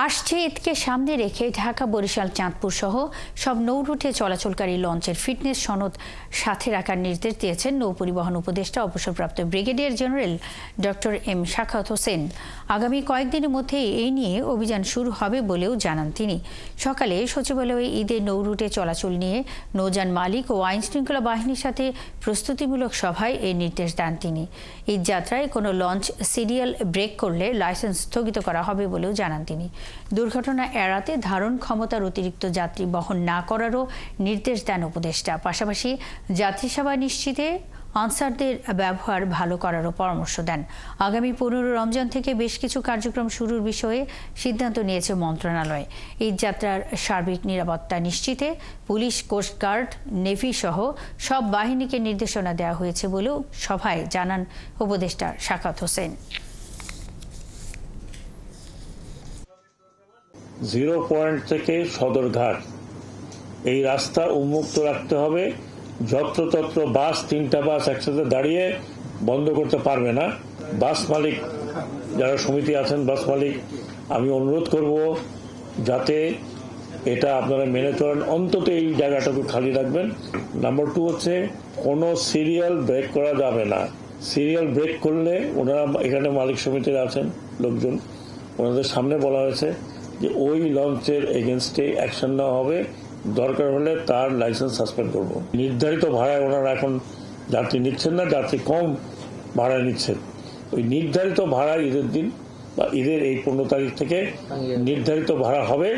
আসছে ঈদকে সামনে রেখে ঢাকা বরিশাল চাঁদপুর সহ সব নৌ রুটে চলাচলকারী লঞ্চের ফিটনেস সনদ সাথে রাখার নির্দেশ দিয়েছেন নৌ পরিবহন উপদেষ্টা অবসরপ্রাপ্ত brigadier general doctor M Shakhawat Hossain. আগামী কয়েকদিনের মধ্যেই এই নিয়ে অভিযান শুরু হবে বলেও জানান তিনি। সকালে সচিবালয়ে ঈদের নৌ রুটে চলাচল নিয়ে নৌযান মালিক ও আইন শৃঙ্খলা বাহিনীর সাথে প্রস্তুতিমূলক সভায় এই নির্দেশ দেন তিনি। ঈদ যাত্রায় কোনো লঞ্চ সিরিয়াল ব্রেক করলে লাইসেন্স স্থগিত করা হবে বলেও জানান তিনি। দুর্ঘটনা এড়াতে ধারণ ক্ষমতার অতিরিক্ত যাত্রী বহন না করারও নির্দেশ দেন উপদেষ্টা। পাশাপাশি যাত্রী সেবা নিশ্চিতে আনসারদের ব্যবহার ভালো করারও পরামর্শ দেন। আগামী 15 রমজান থেকে বেশ কিছু কার্যক্রম শুরুর বিষয়ে সিদ্ধান্ত নিয়েছে মন্ত্রণালয়। ঈদ যাত্রার সার্বিক নিরাপত্তা নিশ্চিতে পুলিশ, কোস্টগার্ড, নেভি সহ সব বাহিনীকে নির্দেশনা দেওয়া হয়েছে বলেও সভায় জানান উপদেষ্টা শাখাওয়াত হোসেন। 0 পয়েন্ট থেকে সদরঘাট এই রাস্তা উন্মুক্ত রাখতে হবে। যত্রতত্র বাস, 3টা বাস একসাথে দাঁড়িয়ে বন্ধ করতে পারবে না। বাস মালিক যারা সমিতি আছেন, বাস মালিক, আমি অনুরোধ করব যাতে এটা আপনারা মেনে চলেন, অন্তত এই জায়গাটাকে খালি রাখবেন। নাম্বার 2 হচ্ছে কোনো সিরিয়াল ব্রেক করা যাবে না। সিরিয়াল ব্রেক করলে ওনারা, এখানে মালিক সমিতির আছেন লোকজন, ওনাদের সামনে বলা হয়েছে যে ওই লঞ্চের এগেনস্টে অ্যাকশন নেওয়া হবে, দরকার হলে তার লাইসেন্স সাসপেন্ড করব। নির্ধারিত ভাড়ায় ওনারা এখন যাত্রী নিচ্ছেন না, যাত্রী কম ভাড়া নিচ্ছেন। ওই নির্ধারিত ভাড়া ঈদের দিন বা ঈদের এই 15 তারিখ থেকে নির্ধারিত ভাড়া হবে।